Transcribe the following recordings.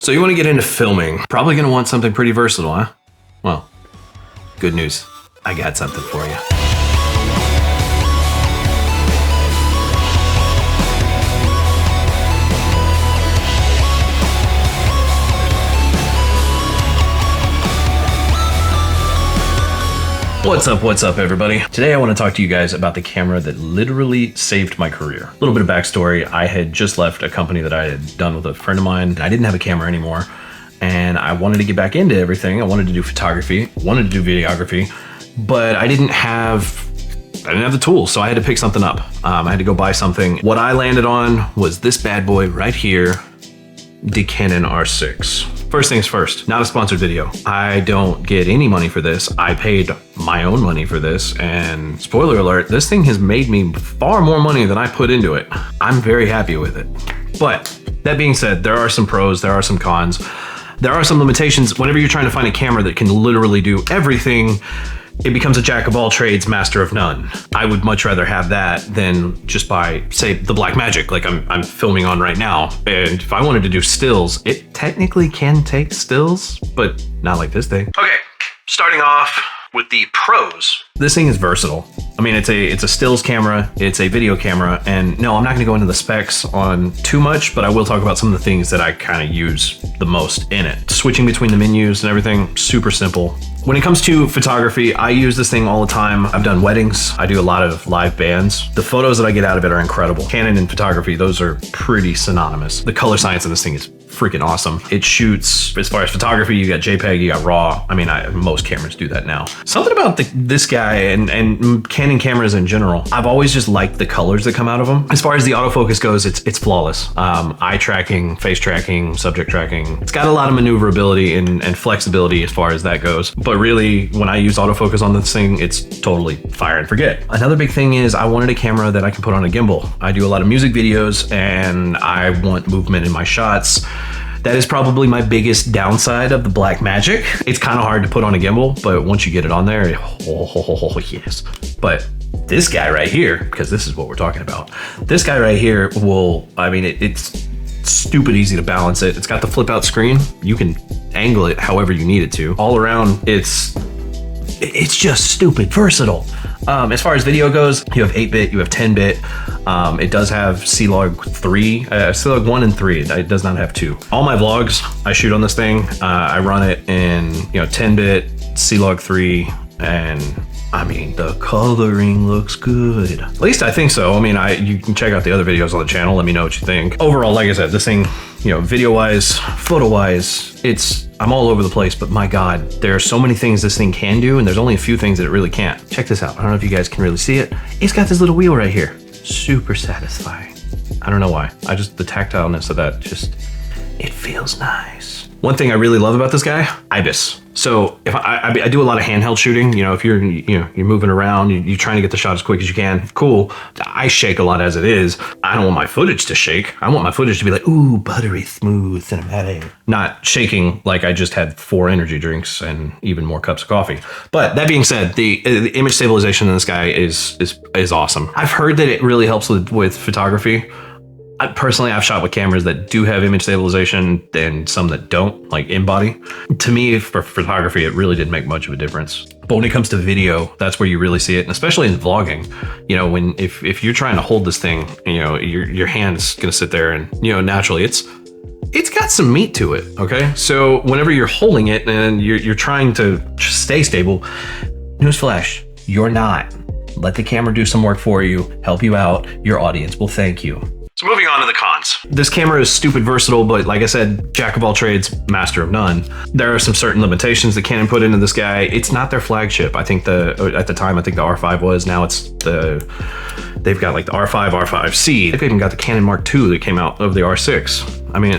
So you want to get into filming, probably going to want something pretty versatile, huh? Well, good news. I got something for you. What's up everybody? Today I want to talk to you guys about the camera that literally saved my career. A little bit of backstory. I had just left a company that I had done with a friend of mine. I didn't have a camera anymore and I wanted to get back into everything. I wanted to do photography, wanted to do videography, but I didn't have the tools, so I had to pick something up. I had to go buy something. What I landed on was this bad boy right here, the Canon R6. First things first, not a sponsored video. I don't get any money for this. I paid my own money for this, and spoiler alert, this thing has made me far more money than I put into it. I'm very happy with it. But that being said, there are some pros, there are some cons. There are some limitations. Whenever you're trying to find a camera that can literally do everything, it becomes a jack of all trades, master of none. I would much rather have that than just buy, say, the Blackmagic like I'm filming on right now. And if I wanted to do stills, it technically can take stills, but not like this thing. Okay, starting off with the pros. This thing is versatile. I mean, it's a stills camera, it's a video camera, and no, I'm not gonna go into the specs on too much, but I will talk about some of the things that I kind of use the most in it. Switching between the menus and everything, super simple. When it comes to photography, I use this thing all the time. I've done weddings. I do a lot of live bands. The photos that I get out of it are incredible. Canon and photography, those are pretty synonymous. The color science of this thing is freaking awesome. It shoots, as far as photography, you got JPEG, you got RAW. I mean, most cameras do that now. Something about this guy and Canon cameras in general, I've always just liked the colors that come out of them. As far as the autofocus goes, it's flawless. Eye tracking, face tracking, subject tracking. It's got a lot of maneuverability and flexibility as far as that goes. But really, when I use autofocus on this thing, it's totally fire and forget. Another big thing is I wanted a camera that I can put on a gimbal. I do a lot of music videos and I want movement in my shots. That is probably my biggest downside of the Blackmagic. It's kind of hard to put on a gimbal, but once you get it on there, yes. But this guy right here, because this is what we're talking about, this guy right here will, I mean, it's stupid easy to balance it. It's got the flip out screen. You can angle it however you need it to. All around, it's just stupid versatile. As far as video goes, you have 8-bit, you have 10-bit. It does have C-Log 3, C-Log 1 and 3. It does not have 2. All my vlogs I shoot on this thing. I run it in 10-bit, C-Log 3, and I mean, the coloring looks good. At least I think so. I mean, you can check out the other videos on the channel. Let me know what you think. Overall, like I said, this thing, video-wise, photo-wise, I'm all over the place, but my God, there are so many things this thing can do, and there's only a few things that it really can't. Check this out. I don't know if you guys can really see it. It's got this little wheel right here. Super satisfying. I don't know why. The tactileness of that it feels nice. One thing I really love about this guy, IBIS. So if I do a lot of handheld shooting, if you're moving around, you're trying to get the shot as quick as you can, cool. I shake a lot as it is. I don't want my footage to shake. I want my footage to be like, ooh, buttery, smooth, cinematic. Not shaking like I just had 4 energy drinks and even more cups of coffee. But that being said, the image stabilization in this guy is awesome. I've heard that it really helps with photography. Personally, I've shot with cameras that do have image stabilization and some that don't, like in-body. To me, for photography, it really didn't make much of a difference. But when it comes to video, that's where you really see it, and especially in vlogging. If you're trying to hold this thing, your hand's gonna sit there and, naturally, it's got some meat to it, okay? So whenever you're holding it and you're trying to stay stable, newsflash, you're not. Let the camera do some work for you, help you out. Your audience will thank you. So moving on to the cons. This camera is stupid versatile, but like I said, jack of all trades, master of none. There are some certain limitations that Canon put into this guy. It's not their flagship. I think at the time, the R5 was. Now they've got like the R5, R5C. They've even got the Canon Mark II that came out of the R6. I mean,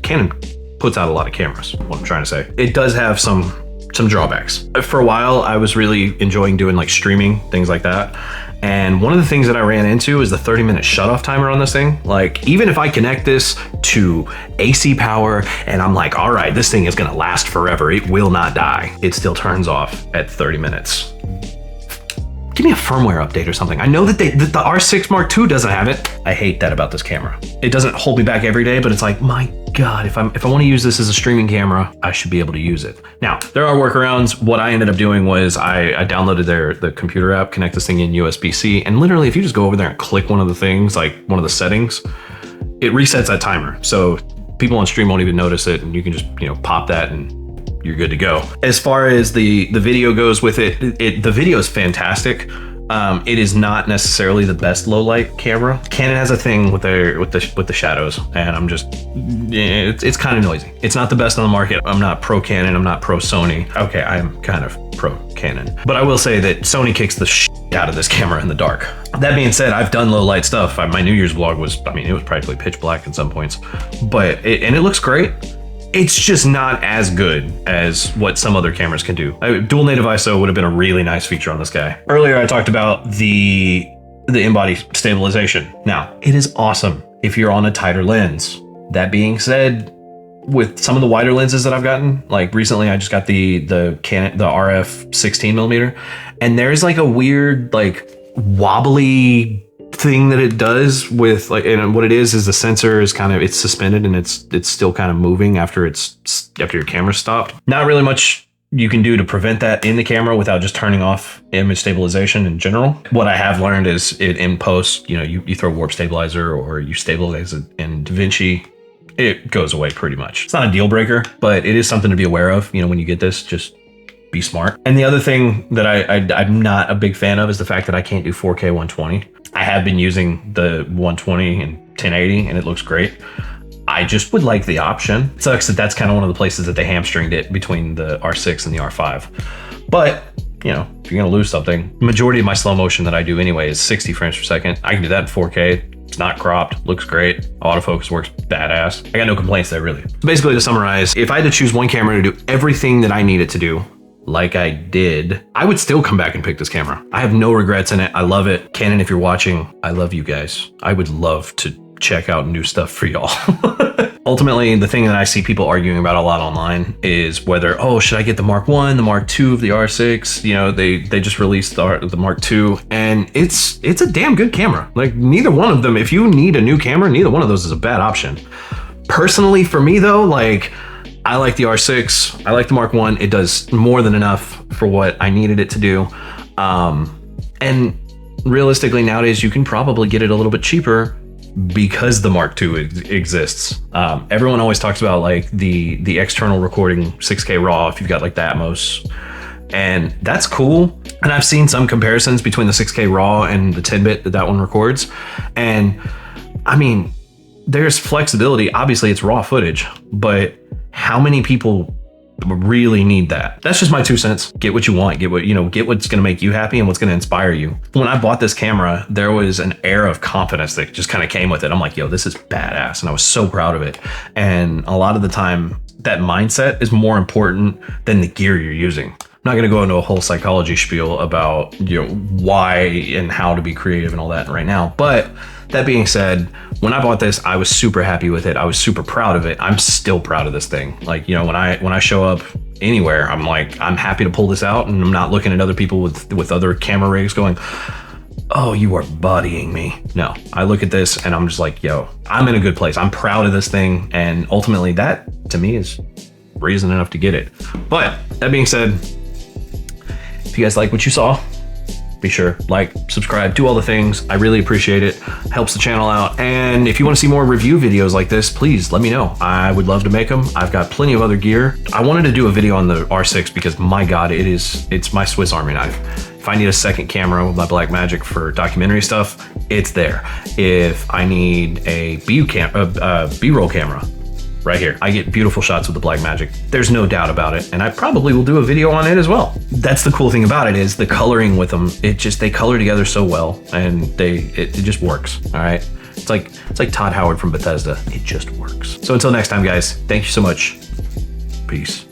Canon puts out a lot of cameras, what I'm trying to say. It does have some drawbacks. For a while, I was really enjoying doing like streaming, things like that. And one of the things that I ran into is the 30-minute shutoff timer on this thing. Like, even if I connect this to AC power and I'm like, all right, this thing is gonna last forever, it will not die, it still turns off at 30 minutes. Give me a firmware update or something. I know that the R6 Mark II doesn't have it. I hate that about this camera. It doesn't hold me back every day, but it's like, my God, if I want to use this as a streaming camera, I should be able to use it. Now, there are workarounds. What I ended up doing was I downloaded the computer app, connect this thing in USB-C, and literally if you just go over there and click one of the things, like one of the settings, it resets that timer. So people on stream won't even notice it, and you can just, you know, pop that and you're good to go. As far as the video goes with it, the video is fantastic. It is not necessarily the best low light camera. Canon has a thing with the shadows, and I'm just, it's kind of noisy. It's not the best on the market. I'm not pro Canon. I'm not pro Sony. Okay, I'm kind of pro Canon, but I will say that Sony kicks the shit out of this camera in the dark. That being said, I've done low light stuff. My New Year's vlog was, I mean, it was practically pitch black at some points, but it looks great. It's just not as good as what some other cameras can do. Dual native ISO would have been a really nice feature on this guy. Earlier, I talked about the in-body stabilization. Now, it is awesome if you're on a tighter lens. That being said, with some of the wider lenses that I've gotten, like recently, I just got the Canon, the RF 16mm, and there's like a weird, like wobbly thing that it does with, like, and what it is the sensor is kind of, it's suspended and it's still kind of moving after your camera stopped. Not really much you can do to prevent that in the camera without just turning off image stabilization in general. What I have learned is in post, you know, you throw warp stabilizer or you stabilize it in DaVinci, it goes away pretty much. It's not a deal breaker, but it is something to be aware of. You know, when you get this, just be smart. And the other thing that I'm not a big fan of is the fact that I can't do 4K 120. I have been using the 120 and 1080 and it looks great. I just would like the option. It sucks that that's kind of one of the places that they hamstringed it between the R6 and the R5. But, you know, if you're gonna lose something, majority of my slow motion that I do anyway is 60 frames per second. I can do that in 4K. It's not cropped, looks great. Autofocus works badass. I got no complaints there, really. So basically, to summarize, if I had to choose one camera to do everything that I need it to do, like I did, I would still come back and pick this camera. I have no regrets in it. I love it. Canon, if you're watching, I love you guys. I would love to check out new stuff for y'all. Ultimately, the thing that I see people arguing about a lot online is whether, oh, should I get the Mark 1, the Mark 2 of the R6? You know, they just released the Mark 2, and it's a damn good camera. Like, neither one of them, if you need a new camera, neither one of those is a bad option. Personally, for me though, like, I like the R6, I like the Mark 1. It does more than enough for what I needed it to do. And realistically, nowadays, you can probably get it a little bit cheaper because the Mark II exists. Everyone always talks about like the external recording 6K RAW if you've got like the Atmos, and that's cool. And I've seen some comparisons between the 6K RAW and the 10-bit that one records. And I mean, there's flexibility. Obviously, it's raw footage, but how many people really need that? That's just my 2 cents. Get what you want, get what's gonna make you happy and what's gonna inspire you. When I bought this camera, there was an air of confidence that just kind of came with it. I'm like, yo, this is badass. And I was so proud of it. And a lot of the time, that mindset is more important than the gear you're using. I'm not gonna go into a whole psychology spiel about, you know, why and how to be creative and all that right now. But that being said, when I bought this, I was super happy with it. I was super proud of it. I'm still proud of this thing. Like, you know, when I show up anywhere, I'm like, I'm happy to pull this out, and I'm not looking at other people with other camera rigs going, oh, you are bodying me. No, I look at this and I'm just like, yo, I'm in a good place. I'm proud of this thing. And ultimately that to me is reason enough to get it. But that being said, if you guys like what you saw, be sure, like, subscribe, do all the things. I really appreciate it. Helps the channel out. And if you want to see more review videos like this, please let me know. I would love to make them. I've got plenty of other gear. I wanted to do a video on the R6 because, my God, it's my Swiss Army knife. If I need a second camera with my Blackmagic for documentary stuff, it's there. If I need a B-roll camera, right here, I get beautiful shots with the Blackmagic. There's no doubt about it, and I probably will do a video on it as well. That's the cool thing about it, is the coloring with them. They color together so well, and it just works. All right, it's like Todd Howard from Bethesda. It just works. So until next time, guys, thank you so much. Peace.